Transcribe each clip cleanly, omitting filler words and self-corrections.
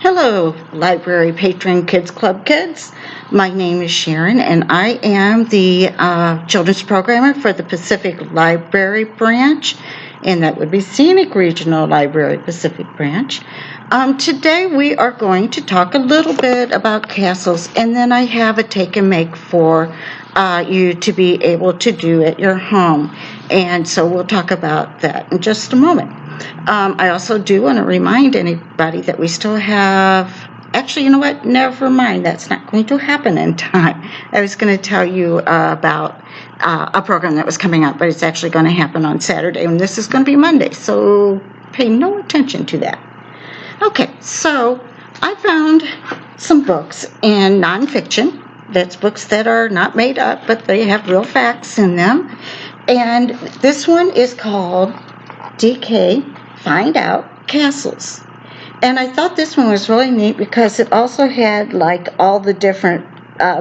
Hello, Library Patron Kids Club kids. My name is Sharon, and I am the children's programmer for the Pacific Library Branch, and that would be Scenic Regional Library Pacific Branch. Today we are going to talk a little bit about castles, and then I have a take and make for you to be able to do at your home. And so we'll talk about that in just a moment. I also do want to remind anybody that we still have, actually, you know what, never mind, that's not going to happen in time. I was going to tell you about a program that was coming up, but it's actually going to happen on Saturday, and this is going to be Monday, so pay no attention to that. Okay, so I found some books in nonfiction. That's books that are not made up, but they have real facts in them. And this one is called DK Find Out Castles. And I thought this one was really neat because it also had like all the different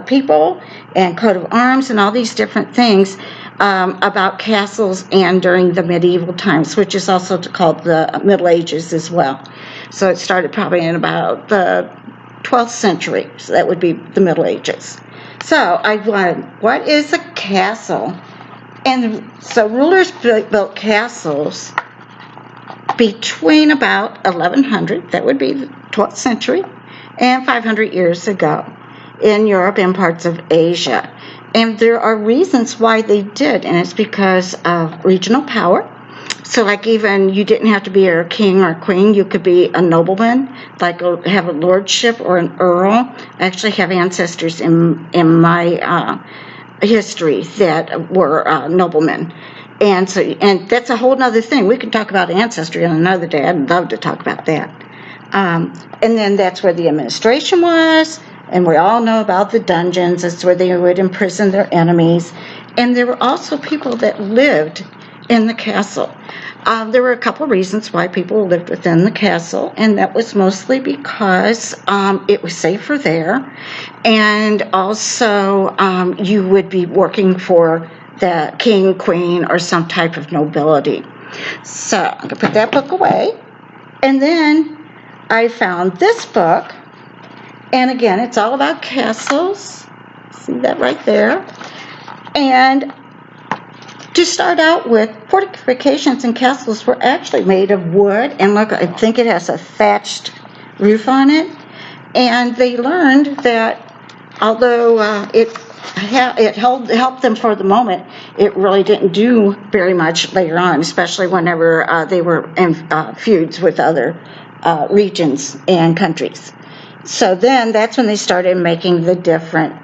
people and coat of arms and all these different things about castles and during the medieval times, which is also called the Middle Ages as well. So it started probably in about the 12th century, so that would be the Middle Ages. So I wanted, what is a castle? And so rulers built castles between about 1100, that would be the 12th century, and 500 years ago in Europe and parts of Asia. And there are reasons why they did, and it's because of regional power. So like even you didn't have to be a king or queen, you could be a nobleman, like have a lordship or an earl. I actually have ancestors in my history that were noblemen. And so, and that's a whole other thing. We can talk about ancestry on another day. I'd love to talk about that. And then that's where the administration was, and we all know about the dungeons. That's where they would imprison their enemies. And there were also people that lived in the castle. There were a couple of reasons why people lived within the castle, and that was mostly because it was safer there, and also you would be working for the king, queen, or some type of nobility. So I'm going to put that book away, and then I found this book, and again, it's all about castles. See that right there? And to start out with, fortifications and castles were actually made of wood, and look, I think it has a thatched roof on it. And they learned that although it helped them for the moment, it really didn't do very much later on, especially whenever they were in feuds with other regions and countries. So then that's when they started making the different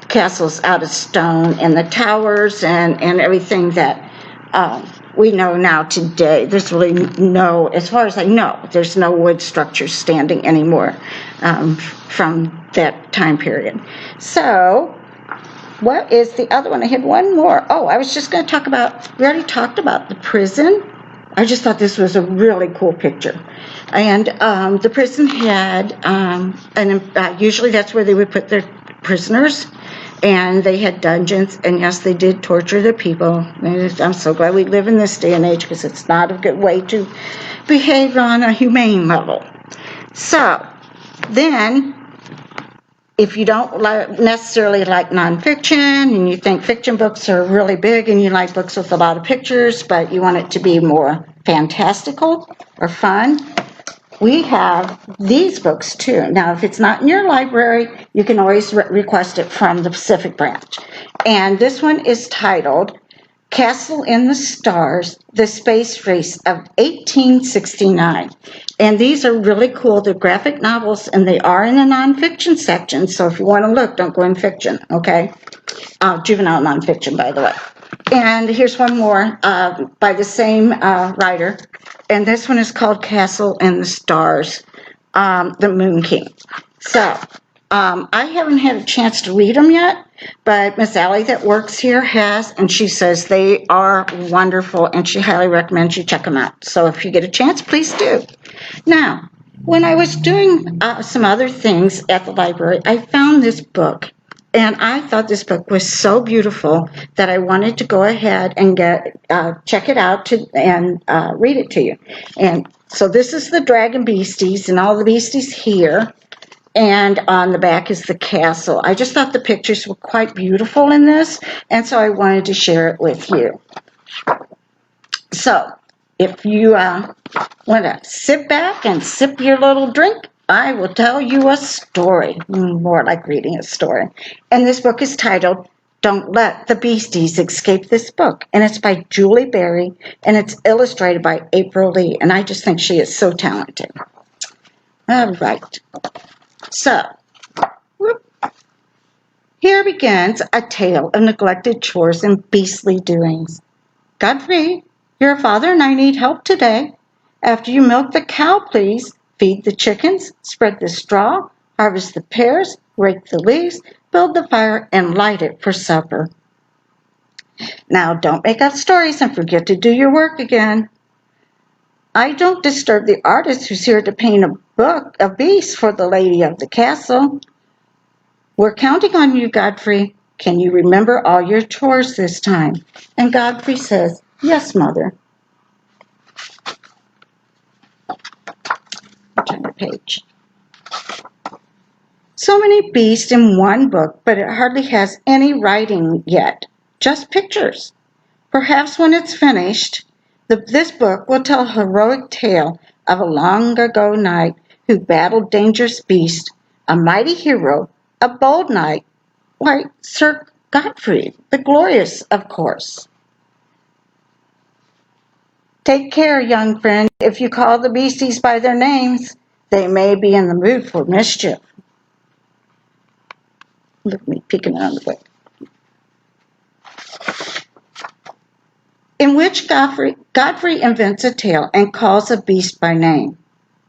castles out of stone, and the towers and everything that we know now today. There's really no, as far as I know, there's no wood structures standing anymore from that time period. So what is the other one? I had one more. Oh, I was just going to talk about, we already talked about the prison. I just thought this was a really cool picture. And the prison had, usually that's where they would put their prisoners, and they had dungeons, and yes, they did torture the people. I'm so glad we live in this day and age, because it's not a good way to behave on a humane level. So then, if you don't necessarily like nonfiction, and you think fiction books are really big, and you like books with a lot of pictures, but you want it to be more fantastical or fun, we have these books too. Now, if it's not in your library, you can always request it from the Pacific Branch. And this one is titled Castle in the Stars, The Space Race of 1869. And these are really cool. They're graphic novels, and they are in the nonfiction section. So if you want to look, don't go in fiction, okay? Juvenile nonfiction, by the way. And here's one more by the same writer. And this one is called Castle in the Stars, The Moon King. So I haven't had a chance to read them yet, but Miss Allie that works here has, and she says they are wonderful, and she highly recommends you check them out. So if you get a chance, please do. Now, when I was doing some other things at the library, I found this book. And I thought this book was so beautiful that I wanted to go ahead and check it out and read it to you. And So this is the dragon beasties and all the beasties here. And on the back is the castle. I just thought the pictures were quite beautiful in this, and so I wanted to share it with you. So if you want to sit back and sip your little drink, I will tell you a story, more like reading a story. And this book is titled Don't Let the Beasties Escape This Book. And it's by Julie Berry, and it's illustrated by April Lee. And I just think she is so talented. All right. So, here begins a tale of neglected chores and beastly doings. Godfrey, your father and I need help today. After you milk the cow, please feed the chickens, spread the straw, harvest the pears, rake the leaves, build the fire, and light it for supper. Now, don't make up stories and forget to do your work again. I don't disturb the artist who's here to paint a beast for the lady of the castle. We're counting on you, Godfrey. Can you remember all your chores this time? And Godfrey says, yes, Mother. Turn the page. So many beasts in one book, but it hardly has any writing yet, just pictures. Perhaps when it's finished, this book will tell a heroic tale of a long ago knight who battled dangerous beasts, a mighty hero, a bold knight. Why, Sir Godfrey, the Glorious, of course. Take care, young friend. If you call the beasties by their names, they may be in the mood for mischief. Look at me peeking around the way. In which Godfrey invents a tale and calls a beast by name.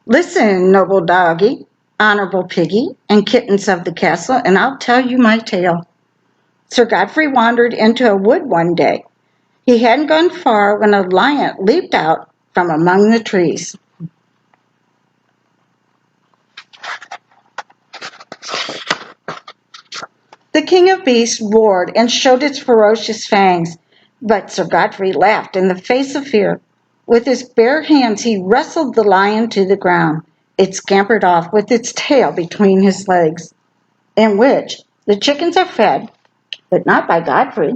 Listen, noble doggy, honorable piggy, and kittens of the castle, and I'll tell you my tale. Sir Godfrey wandered into a wood one day. He hadn't gone far when a lion leaped out from among the trees. The king of beasts roared and showed its ferocious fangs, but Sir Godfrey laughed in the face of fear. With his bare hands he wrestled the lion to the ground. It scampered off with its tail between his legs, in which the chickens are fed, but not by Godfrey.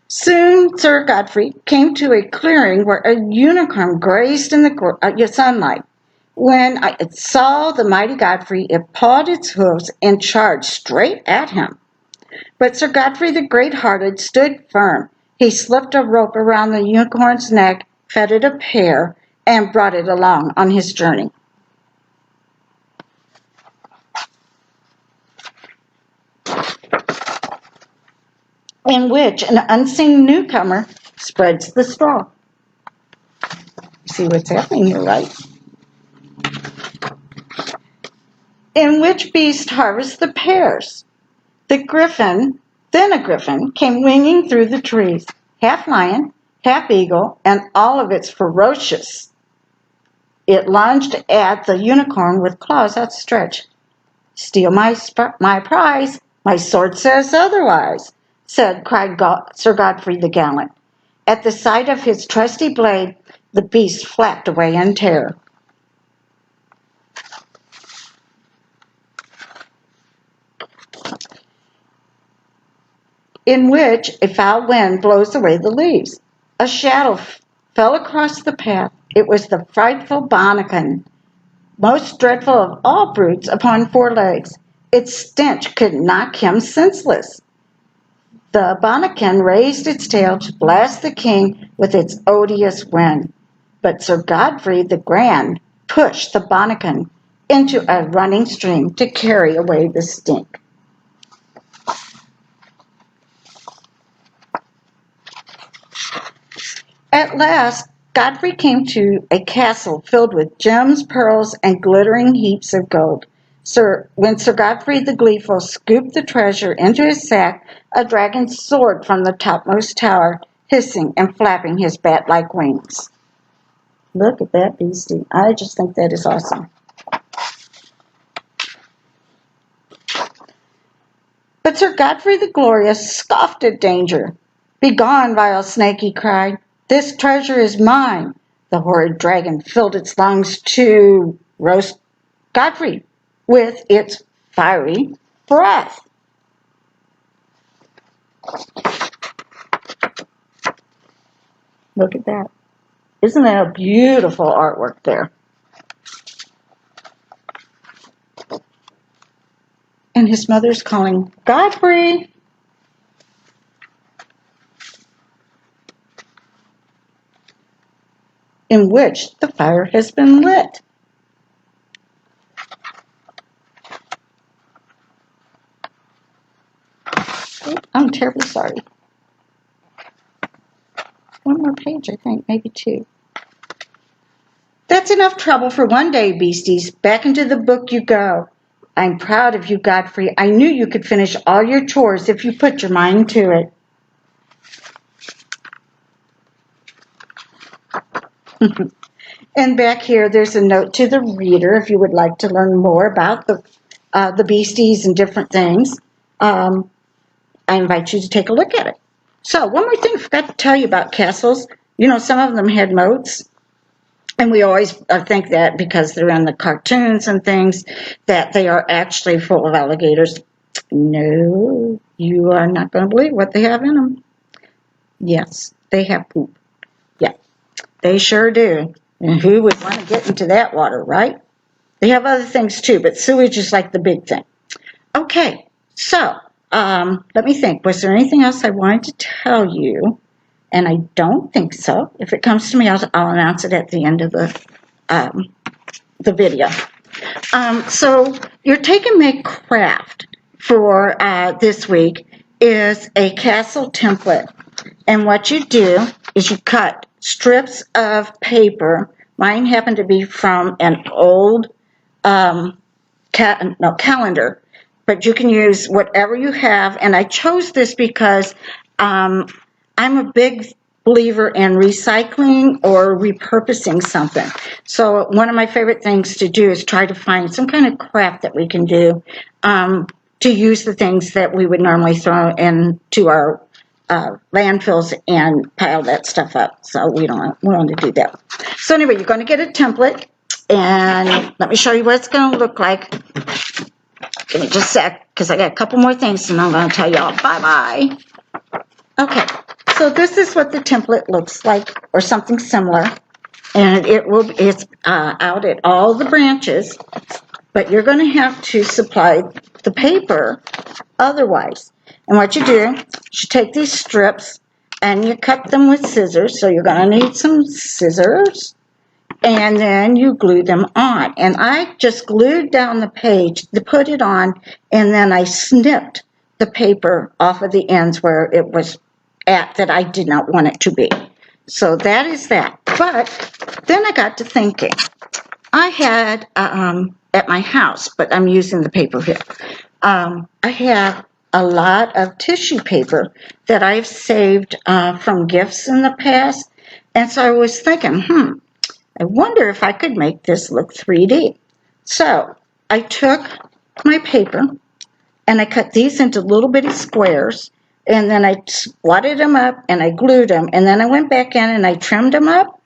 Soon Sir Godfrey came to a clearing where a unicorn grazed in the sunlight. When it saw the mighty Godfrey, it pawed its hooves and charged straight at him. But Sir Godfrey the Great-Hearted stood firm. He slipped a rope around the unicorn's neck, fed it a pear, and brought it along on his journey. In which an unseen newcomer spreads the straw. See what's happening here, right? In which beast harvests the pears? Then a griffin, came winging through the trees, half lion, half eagle, and all of its ferocious. It lunged at the unicorn with claws outstretched. Steal my prize, my sword says otherwise, cried Sir Godfrey the Gallant. At the sight of his trusty blade, the beast flapped away in terror. In which a foul wind blows away the leaves. A shadow fell across the path. It was the frightful Bonnikin, most dreadful of all brutes upon 4 legs. Its stench could knock him senseless. The Bonnikin raised its tail to blast the king with its odious wind. But Sir Godfrey the Grand pushed the Bonnikin into a running stream to carry away the stink. At last, Godfrey came to a castle filled with gems, pearls, and glittering heaps of gold. When Sir Godfrey the Gleeful scooped the treasure into his sack, a dragon soared from the topmost tower, hissing and flapping his bat-like wings. Look at that beastie. I just think that is awesome. But Sir Godfrey the Glorious scoffed at danger. "Begone, vile snake," he cried. "This treasure is mine." The horrid dragon filled its lungs to roast Godfrey with its fiery breath. Look at that. Isn't that a beautiful artwork there? And his mother's calling, "Godfrey!" In which the fire has been lit. I'm terribly sorry. One more page, I think, maybe two. "That's enough trouble for one day, beasties. Back into the book you go. I'm proud of you, Godfrey. I knew you could finish all your chores if you put your mind to it." And back here, there's a note to the reader if you would like to learn more about the beasties and different things. I invite you to take a look at it. So one more thing I forgot to tell you about castles. You know, some of them had moats. And we always think that because they're in the cartoons and things, that they are actually full of alligators. No, you are not going to believe what they have in them. Yes, they have poop. Yeah, they sure do. And who would want to get into that water, right? They have other things too, but sewage is like the big thing. Okay, so let me think. Was there anything else I wanted to tell you? And I don't think so. If it comes to me, I'll announce it at the end of the video. So your Take and Make craft for this week is a castle template. And what you do is you cut strips of paper. Mine happened to be from an old calendar, but you can use whatever you have. And I chose this because I'm a big believer in recycling or repurposing something. So one of my favorite things to do is try to find some kind of craft that we can do to use the things that we would normally throw into our landfills and pile that stuff up. So we don't want to do that. So anyway, you're going to get a template, and let me show you what it's going to look like. Give me just a sec, because I got a couple more things, and I'm going to tell y'all bye-bye. Okay, so this is what the template looks like, or something similar, and it's out at all the branches, but you're going to have to supply the paper otherwise. And what you do is you take these strips and you cut them with scissors, so you're going to need some scissors, and then you glue them on. And I just glued down the page to put it on, and then I snipped the paper off of the ends where it was at that I did not want it to be. So that is that. But then I got to thinking. I had at my house, but I'm using the paper here. I have a lot of tissue paper that I've saved from gifts in the past. And so I was thinking, I wonder if I could make this look 3D. So I took my paper and I cut these into little bitty squares, and then I wadded them up and I glued them, and then I went back in and I trimmed them up,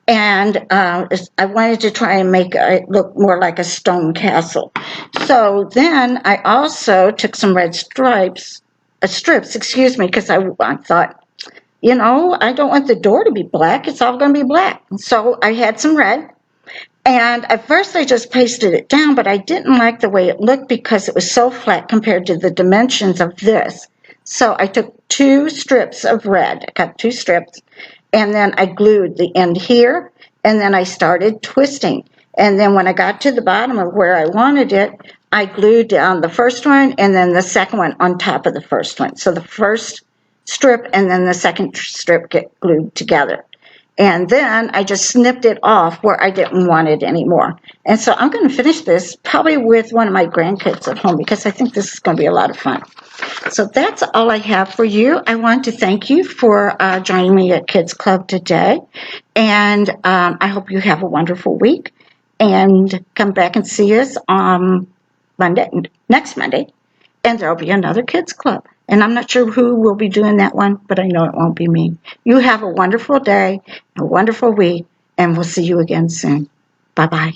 and I wanted to try and make it look more like a stone castle. So then I also took some red strips, because I thought, you know, I don't want the door to be black. It's all going to be black. So I had some red. And at first I just pasted it down, but I didn't like the way it looked because it was so flat compared to the dimensions of this. So I took 2 strips of red. I cut 2 strips. And then I glued the end here. And then I started twisting. And then when I got to the bottom of where I wanted it, I glued down the first one and then the second one on top of the first one. So the first strip and then the second strip get glued together. And then I just snipped it off where I didn't want it anymore. And so I'm going to finish this probably with one of my grandkids at home, because I think this is going to be a lot of fun. So that's all I have for you. I want to thank you for joining me at Kids Club today. And I hope you have a wonderful week. And come back and see us on next Monday. And there will be another Kids Club. And I'm not sure who will be doing that one, but I know it won't be me. You have a wonderful day, a wonderful week, and we'll see you again soon. Bye-bye.